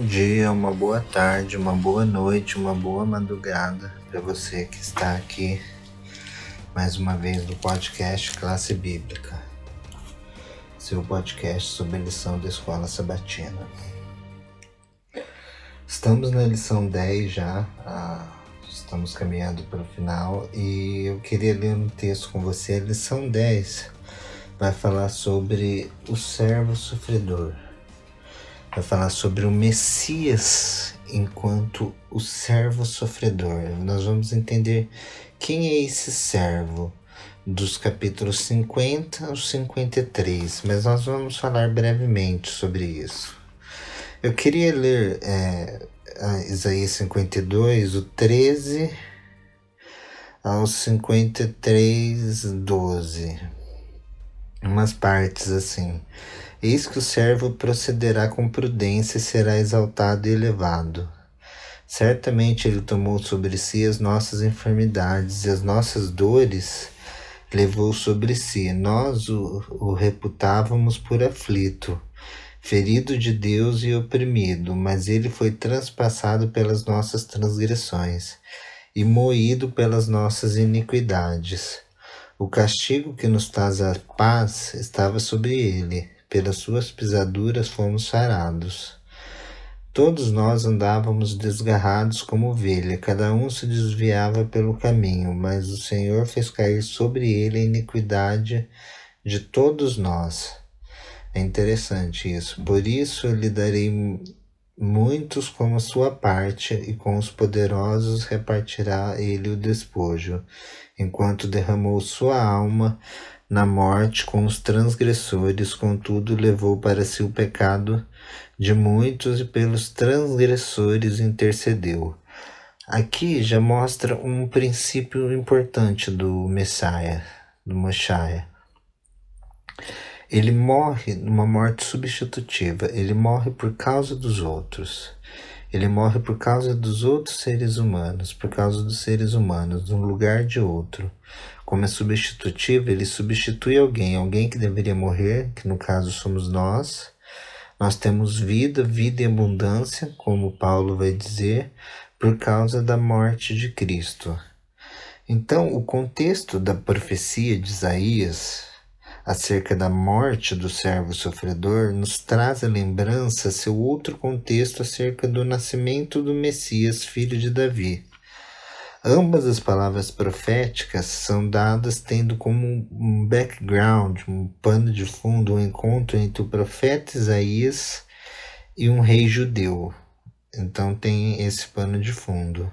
dia, uma boa tarde, uma boa noite, uma boa madrugada para você que está aqui mais uma vez no podcast Classe Bíblica, seu podcast sobre a lição da Escola Sabatina. Estamos na lição 10 já, estamos caminhando para o final e eu queria ler um texto com você. A lição 10 vai falar sobre o servo sofredor. Vai falar sobre o Messias enquanto o servo sofredor. Nós vamos entender quem é esse servo dos capítulos 50 ao 53, mas nós vamos falar brevemente sobre isso. Eu queria ler Isaías 52, o 13 ao 53, 12. Umas partes assim. Eis que o servo procederá com prudência e será exaltado e elevado. Certamente ele tomou sobre si as nossas enfermidades e as nossas dores levou sobre si. Nós o reputávamos por aflito, ferido de Deus e oprimido, mas ele foi transpassado pelas nossas transgressões e moído pelas nossas iniquidades. O castigo que nos traz a paz estava sobre ele. Pelas suas pisaduras fomos sarados. Todos nós andávamos desgarrados como ovelha, cada um se desviava pelo caminho, mas o Senhor fez cair sobre ele a iniquidade de todos nós. É interessante isso. Por isso eu lhe darei muitos como a sua parte, e com os poderosos repartirá ele o despojo, enquanto derramou sua alma na morte com os transgressores, contudo levou para si o pecado de muitos e pelos transgressores intercedeu. Aqui já mostra um princípio importante do Messias, do Moshiach. Ele morre numa morte substitutiva, ele morre por causa dos outros. Ele morre por causa dos outros seres humanos, por causa dos seres humanos, no lugar de outro. Como é substitutivo, ele substitui alguém que deveria morrer, que no caso somos nós. Nós temos vida e abundância, como Paulo vai dizer, por causa da morte de Cristo. Então, o contexto da profecia de Isaías acerca da morte do servo sofredor nos traz a lembrança seu outro contexto acerca do nascimento do Messias, filho de Davi. Ambas as palavras proféticas são dadas tendo como um background, um pano de fundo, um encontro entre o profeta Isaías e um rei judeu. Então tem esse pano de fundo.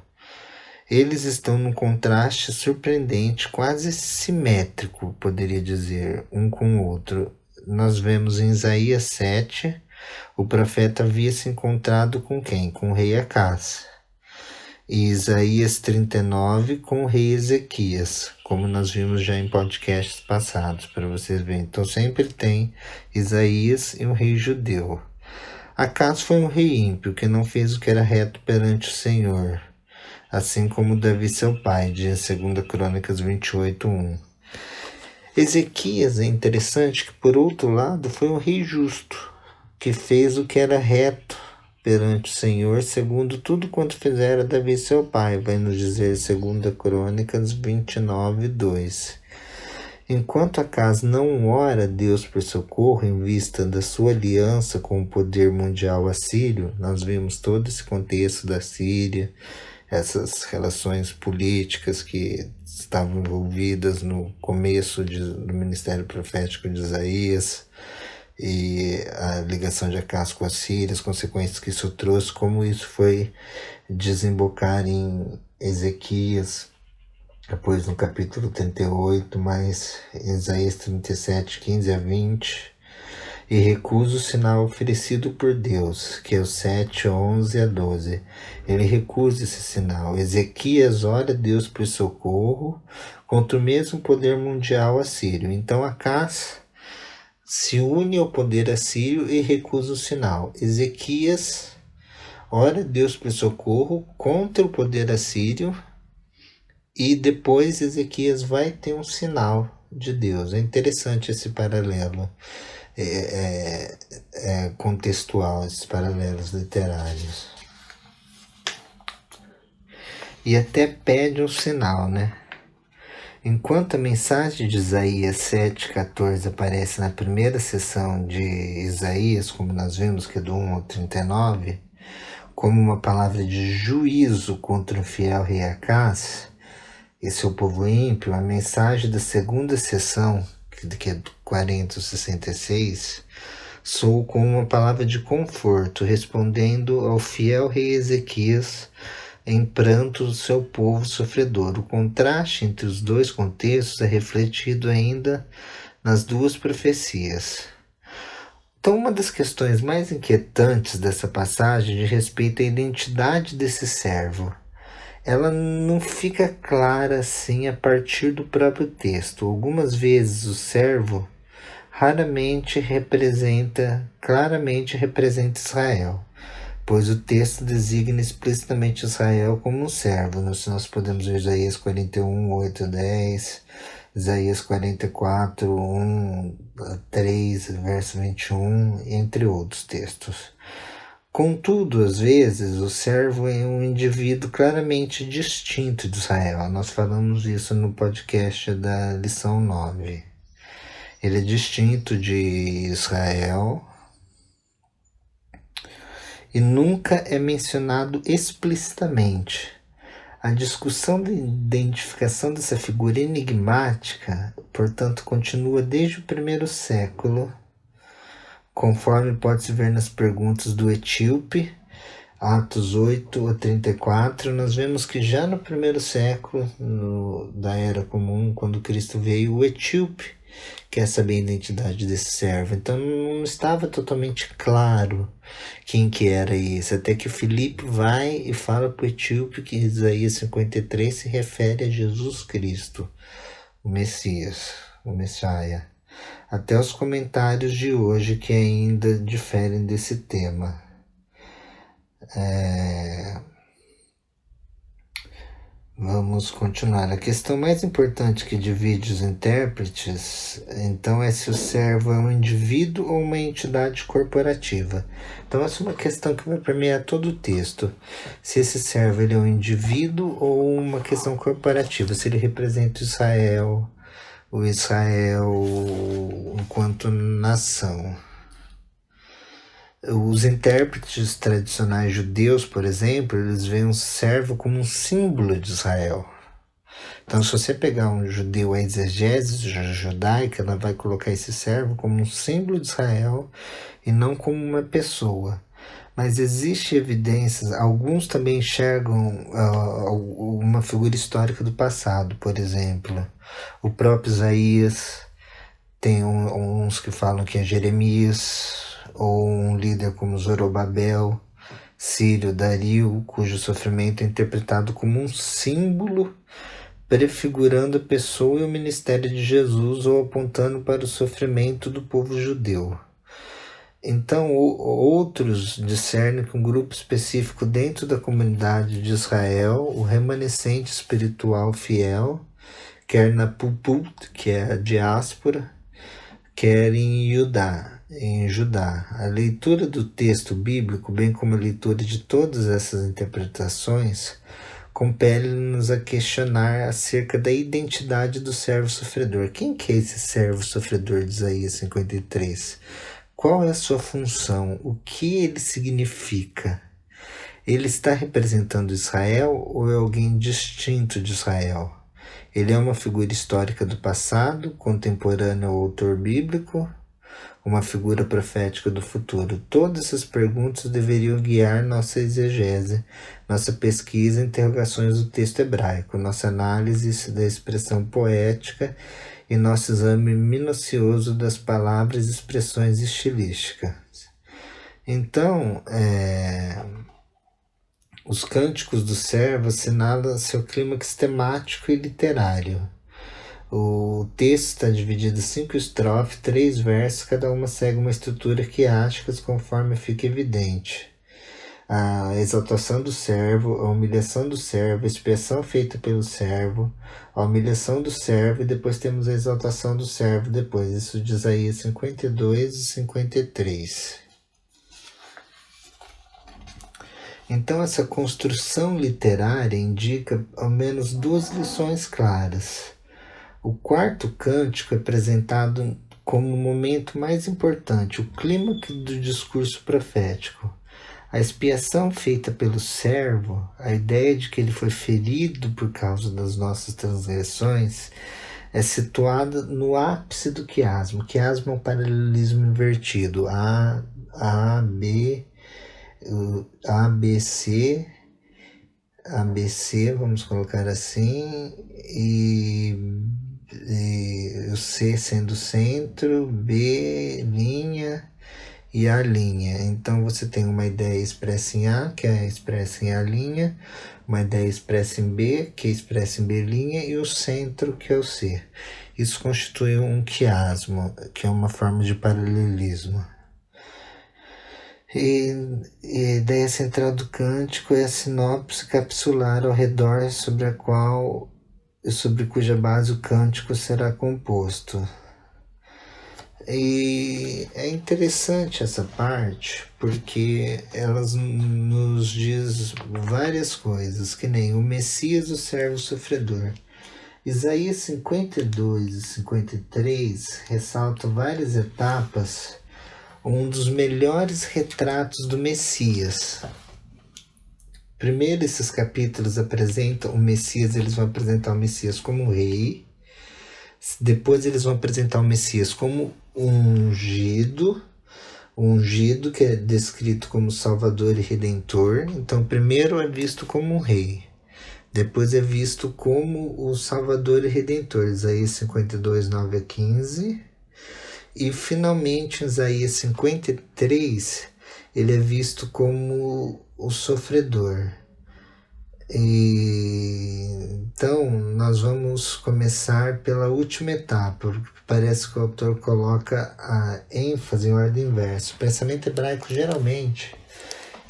Eles estão num contraste surpreendente, quase simétrico, poderia dizer, um com o outro. Nós vemos em Isaías 7, o profeta havia se encontrado com quem? Com o rei Acás. E Isaías 39 com o rei Ezequias, como nós vimos já em podcasts passados, para vocês verem. Então sempre tem Isaías e um rei judeu. Acás foi um rei ímpio, que não fez o que era reto perante o Senhor, assim como Davi seu pai, de 2 Crônicas 28:1. Ezequias é interessante que, por outro lado, foi um rei justo, que fez o que era reto perante o Senhor, segundo tudo quanto fizera Davi seu pai, vai nos dizer 2 Crônicas 29:2. Enquanto Acás não ora a Deus por socorro em vista da sua aliança com o poder mundial assírio, nós vimos todo esse contexto da Síria, essas relações políticas que estavam envolvidas no começo do ministério profético de Isaías e a ligação de Acás com a Síria, as consequências que isso trouxe, como isso foi desembocar em Ezequias, depois no capítulo 38, mais Isaías 37, 15-20, e recusa o sinal oferecido por Deus, que é o 7, 11-12. Ele recusa esse sinal. Ezequias ora a Deus por socorro contra o mesmo poder mundial assírio. Então Acás se une ao poder assírio e recusa o sinal. Ezequias ora a Deus por socorro contra o poder assírio e depois Ezequias vai ter um sinal de Deus. É interessante esse paralelo. contextual, esses paralelos literários. E até pede um sinal, né? Enquanto a mensagem de Isaías 7,14 aparece na primeira sessão de Isaías, como nós vimos, que é do 1 ao 39, como uma palavra de juízo contra o fiel rei Acás e seu povo ímpio, a mensagem da segunda sessão, que é do 40 ao 66, soou como uma palavra de conforto, respondendo ao fiel rei Ezequias em pranto do seu povo sofredor. O contraste entre os dois contextos é refletido ainda nas duas profecias. Então, uma das questões mais inquietantes dessa passagem diz respeito à identidade desse servo. Ela não fica clara assim a partir do próprio texto. Algumas vezes o servo claramente representa Israel, pois o texto designa explicitamente Israel como um servo. Nós podemos ver Isaías 41, 8 a 10, Isaías 44, 1 a 3, verso 21, entre outros textos. Contudo, às vezes, o servo é um indivíduo claramente distinto de Israel. Nós falamos isso no podcast da lição 9. Ele é distinto de Israel e nunca é mencionado explicitamente. A discussão da identificação dessa figura enigmática, portanto, continua desde o primeiro século, conforme pode-se ver nas perguntas do etíope, Atos 8 a 34, nós vemos que já no primeiro século da Era Comum, quando Cristo veio, o etíope quer saber a identidade desse servo. Então não estava totalmente claro quem que era esse, até que Filipe vai e fala para o etíope que Isaías 53 se refere a Jesus Cristo, o Messias, o Messias. Até os comentários de hoje que ainda diferem desse tema. Vamos continuar. A questão mais importante que divide os intérpretes, então, é se o servo é um indivíduo ou uma entidade corporativa. Então, essa é uma questão que vai permear todo o texto. Se esse servo ele é um indivíduo ou uma questão corporativa, se ele representa o Israel enquanto nação. Os intérpretes tradicionais judeus, por exemplo, eles veem um servo como um símbolo de Israel. Então, se você pegar um judeu, a exegese judaica, ela vai colocar esse servo como um símbolo de Israel e não como uma pessoa. Mas existe evidências, alguns também enxergam uma figura histórica do passado, por exemplo. O próprio Isaías, tem uns que falam que é Jeremias, ou um líder como Zorobabel, Sírio, Dario, cujo sofrimento é interpretado como um símbolo prefigurando a pessoa e o ministério de Jesus ou apontando para o sofrimento do povo judeu. Então, outros discernem que um grupo específico dentro da comunidade de Israel, o remanescente espiritual fiel, quer na Puput, que é a diáspora, quer em Judá. A leitura do texto bíblico, bem como a leitura de todas essas interpretações, compele-nos a questionar acerca da identidade do servo sofredor. Quem que é esse servo sofredor de Isaías 53? Qual é a sua função? O que ele significa? Ele está representando Israel ou é alguém distinto de Israel? Ele é uma figura histórica do passado, contemporâneo ao autor bíblico, uma figura profética do futuro? Todas essas perguntas deveriam guiar nossa exegese, nossa pesquisa e interrogações do texto hebraico, nossa análise da expressão poética e nosso exame minucioso das palavras e expressões estilísticas. Então, os cânticos do servo assinalam seu clímax temático e literário. O texto está dividido em 5 estrofes, 3 versos, cada uma segue uma estrutura quiástica conforme fica evidente. a exaltação do servo, a humilhação do servo, a expiação feita pelo servo, a humilhação do servo, e depois temos a exaltação do servo depois. Isso de Isaías 52 e 53. Então, essa construção literária indica ao menos duas lições claras. O quarto cântico é apresentado como o momento mais importante, o clímax do discurso profético. A expiação feita pelo servo, a ideia de que ele foi ferido por causa das nossas transgressões, é situada no ápice do quiasmo. O quiasmo é um paralelismo invertido. ABC, vamos colocar assim, e o C sendo o centro, B, linha, e A linha. Então você tem uma ideia expressa em A, que é expressa em A linha, uma ideia expressa em B, que é expressa em B linha, e o centro, que é o C. Isso constitui um quiasmo, que é uma forma de paralelismo. E a ideia central do cântico é a sinopse capsular ao redor sobre cuja base o cântico será composto. E é interessante essa parte, porque elas nos diz várias coisas, que nem o Messias, o servo sofredor. Isaías 52 e 53 ressaltam várias etapas, um dos melhores retratos do Messias. Primeiro, esses capítulos apresentam o Messias, eles vão apresentar o Messias como rei. Depois eles vão apresentar o Messias como ungido que é descrito como Salvador e Redentor. Então, primeiro é visto como um rei, depois é visto como o Salvador e Redentor, Isaías 52, 9 a 15. E finalmente, em Isaías 53, ele é visto como o sofredor. Então, nós vamos começar pela última etapa, porque parece que o autor coloca a ênfase em ordem inversa. O pensamento hebraico, geralmente,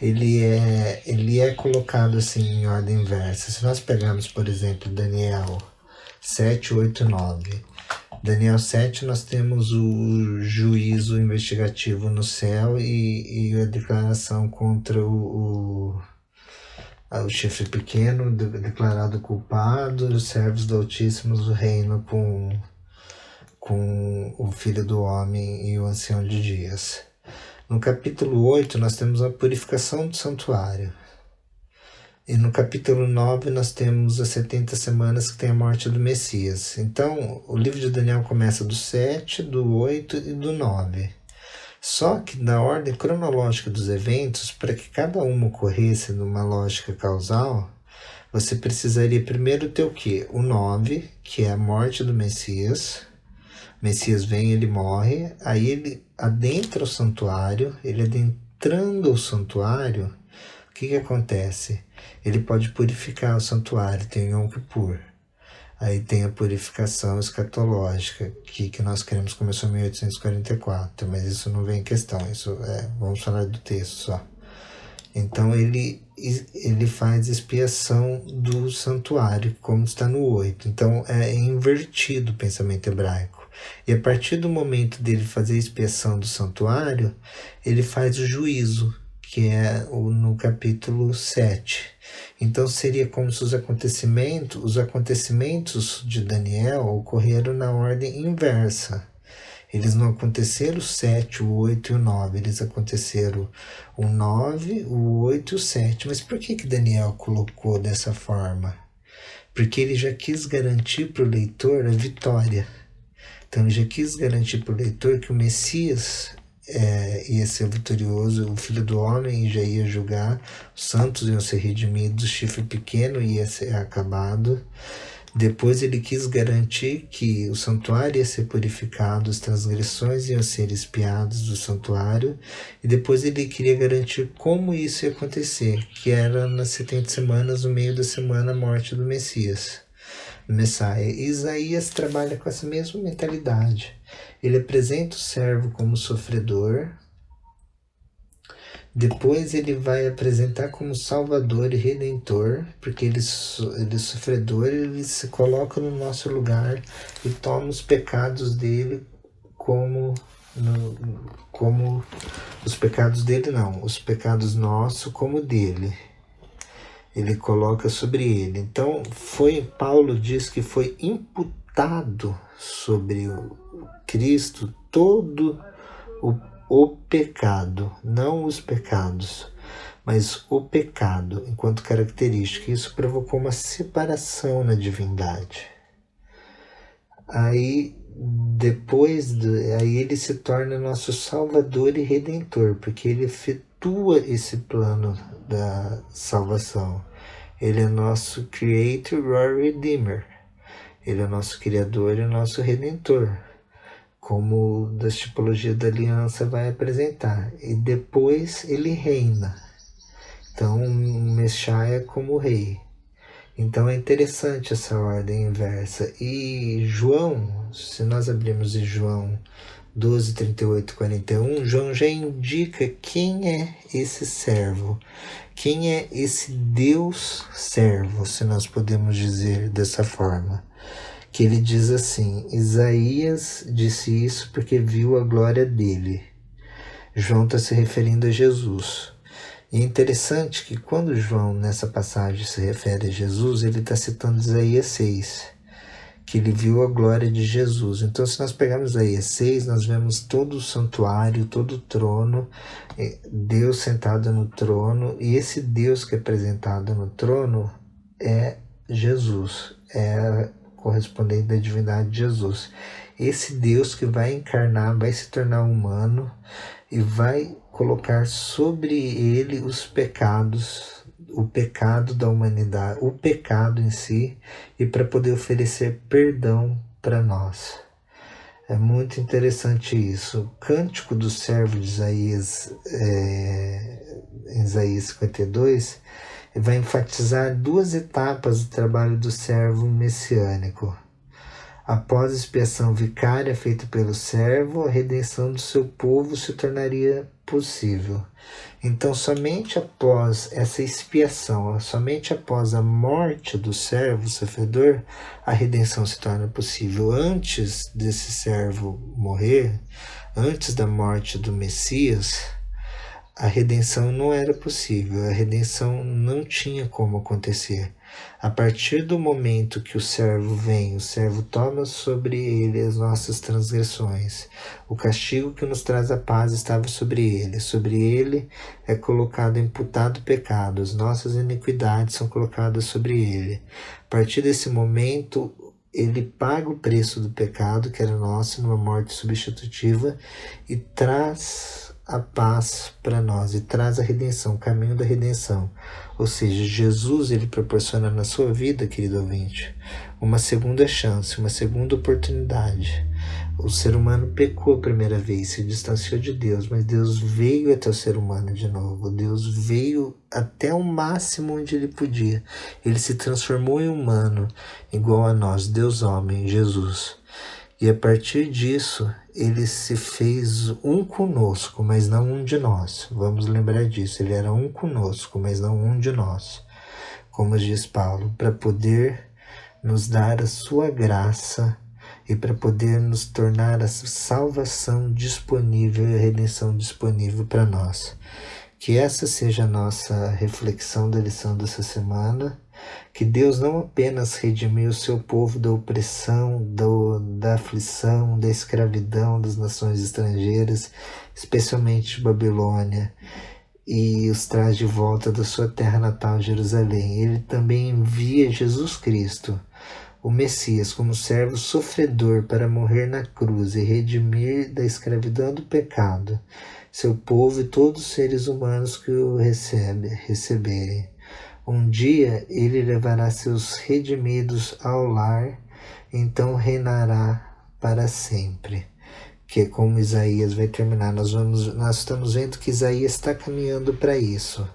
ele é colocado assim em ordem inversa. Se nós pegarmos, por exemplo, Daniel 7, 8, 9. Daniel 7, nós temos o juízo investigativo no céu e a declaração contra o chifre pequeno, declarado culpado, os servos do Altíssimo reinam com o Filho do Homem e o Ancião de Dias. No capítulo 8, nós temos a purificação do santuário. E no capítulo 9, nós temos as 70 semanas que tem a morte do Messias. Então, o livro de Daniel começa do 7, do 8 e do 9. Só que na ordem cronológica dos eventos, para que cada uma ocorresse numa lógica causal, você precisaria primeiro ter o quê? O 9, que é a morte do Messias. O Messias vem, ele morre, aí ele adentra o santuário, ele adentrando o santuário, o que acontece? Ele pode purificar o santuário, tem Yom Kippur. Aí tem a purificação escatológica, que nós queremos começar em 1844, mas isso não vem em questão, vamos falar do texto só. Então ele faz expiação do santuário, como está no 8. Então é invertido o pensamento hebraico. E a partir do momento dele fazer a expiação do santuário, ele faz o juízo, que é no capítulo 7. Então seria como se os acontecimentos de Daniel ocorreram na ordem inversa. Eles não aconteceram o 7, o 8 e o 9, eles aconteceram o 9, o 8 e o 7. Mas por que Daniel colocou dessa forma? Porque ele já quis garantir para o leitor a vitória. Então ele já quis garantir para o leitor que o Messias ia ser vitorioso, o Filho do Homem já ia julgar, os santos iam ser redimidos, o chifre pequeno ia ser acabado. Depois ele quis garantir que o santuário ia ser purificado, as transgressões iam ser expiadas do santuário, e depois ele queria garantir como isso ia acontecer, que era nas 70 semanas, no meio da semana, a morte do Messias, do Messias. Isaías trabalha com essa mesma mentalidade. Ele apresenta o servo como sofredor, Depois ele vai apresentar como Salvador e Redentor, porque ele é sofredor, ele se coloca no nosso lugar e toma os pecados dele como os pecados dele não, os pecados nossos como dele. Ele coloca sobre ele. Então Paulo diz que foi imputado sobre o Cristo todo o pecado, não os pecados, mas o pecado enquanto característica. Isso provocou uma separação na divindade. Aí aí ele se torna nosso Salvador e Redentor, porque ele efetua esse plano da salvação. Ele é nosso Creator or Redeemer. Ele é nosso Criador e nosso Redentor, como da tipologia da aliança vai apresentar. E depois ele reina. Então, o Messias como rei. Então é interessante essa ordem inversa. E João, se nós abrirmos em João 12, 38 e 41, João já indica quem é esse servo, quem é esse Deus servo, se nós podemos dizer dessa forma. Que ele diz assim: Isaías disse isso porque viu a glória dele. João está se referindo a Jesus. E é interessante que quando João, nessa passagem, se refere a Jesus, ele está citando Isaías 6, que ele viu a glória de Jesus. Então, se nós pegarmos Isaías 6, nós vemos todo o santuário, todo o trono, Deus sentado no trono, e esse Deus que é apresentado no trono é Jesus, é correspondente da divindade de Jesus. Esse Deus que vai encarnar, vai se tornar humano e vai colocar sobre ele os pecados, o pecado da humanidade, o pecado em si, e para poder oferecer perdão para nós. É muito interessante isso. O cântico do servo de Isaías, em Isaías 52, vai enfatizar duas etapas do trabalho do servo messiânico. Após a expiação vicária feita pelo servo, a redenção do seu povo se tornaria possível. Então, somente após essa expiação, somente após a morte do servo sofredor, a redenção se torna possível. Antes desse servo morrer, antes da morte do Messias, a redenção não era possível, a redenção não tinha como acontecer. A partir do momento que o servo vem, o servo toma sobre ele as nossas transgressões. O castigo que nos traz a paz estava sobre ele. Sobre ele é colocado, imputado o pecado. As nossas iniquidades são colocadas sobre ele. A partir desse momento, ele paga o preço do pecado, que era nosso, numa morte substitutiva, e traz a paz para nós, e traz a redenção, o caminho da redenção. Ou seja, Jesus, ele proporciona na sua vida, querido ouvinte, uma segunda chance, uma segunda oportunidade. O ser humano pecou a primeira vez, se distanciou de Deus, mas Deus veio até o ser humano de novo. Deus veio até o máximo onde ele podia. Ele se transformou em humano, igual a nós, Deus homem, Jesus. E a partir disso, ele se fez um conosco, mas não um de nós. Vamos lembrar disso, ele era um conosco, mas não um de nós. Como diz Paulo, para poder nos dar a sua graça e para poder nos tornar a salvação disponível e a redenção disponível para nós. Que essa seja a nossa reflexão da lição dessa semana. Que Deus não apenas redimiu o seu povo da opressão, da aflição, da escravidão das nações estrangeiras, especialmente de Babilônia, e os traz de volta da sua terra natal, Jerusalém. Ele também envia Jesus Cristo, o Messias, como servo sofredor para morrer na cruz e redimir da escravidão do pecado seu povo e todos os seres humanos que o receberem. Um dia ele levará seus redimidos ao lar, então reinará para sempre. Que é como Isaías vai terminar. Nós estamos vendo que Isaías está caminhando para isso.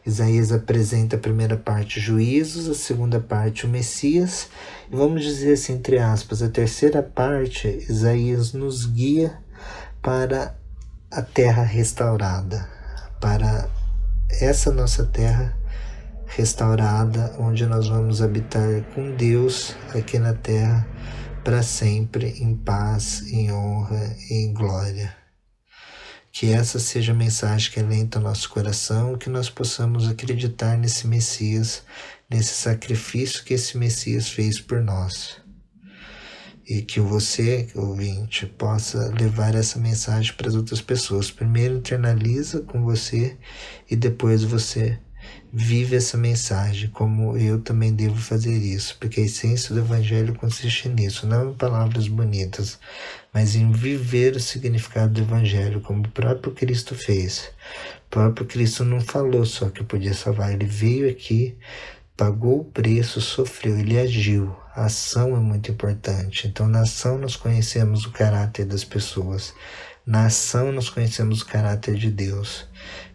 Isaías apresenta a primeira parte, juízos, a segunda parte, o Messias, e vamos dizer assim, entre aspas, a terceira parte, Isaías nos guia para a terra restaurada, para essa nossa terra restaurada, onde nós vamos habitar com Deus aqui na terra para sempre, em paz, em honra e em glória. Que essa seja a mensagem que alenta o nosso coração, que nós possamos acreditar nesse Messias, nesse sacrifício que esse Messias fez por nós. E que você, ouvinte, possa levar essa mensagem para as outras pessoas. Primeiro internaliza com você e depois você vive essa mensagem, como eu também devo fazer isso, porque a essência do Evangelho consiste nisso, não em palavras bonitas, mas em viver o significado do Evangelho, como o próprio Cristo fez. O próprio Cristo não falou só que podia salvar, ele veio aqui, pagou o preço, sofreu, ele agiu. A ação é muito importante. Então, na ação nós conhecemos o caráter das pessoas. Na ação nós conhecemos o caráter de Deus.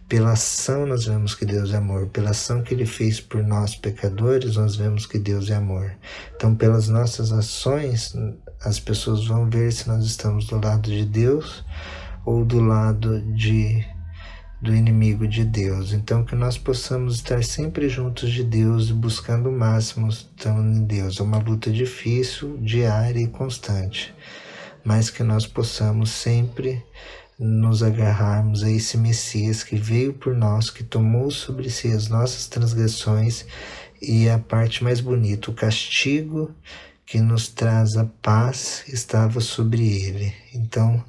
Pela ação nós vemos que Deus é amor. Pela ação que Ele fez por nós pecadores, nós vemos que Deus é amor. Então, pelas nossas ações, as pessoas vão ver se nós estamos do lado de Deus ou do lado do inimigo de Deus. Então, que nós possamos estar sempre juntos de Deus e buscando o máximo estando em Deus. É uma luta difícil, diária e constante, mas que nós possamos sempre nos agarrarmos a esse Messias que veio por nós, que tomou sobre si as nossas transgressões, e a parte mais bonita, o castigo que nos traz a paz estava sobre ele. Então,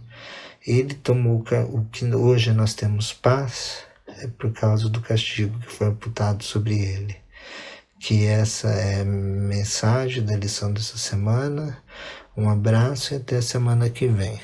ele tomou o que hoje nós temos paz, é por causa do castigo que foi imputado sobre ele. Que essa é a mensagem da lição dessa semana. Um abraço e até a semana que vem.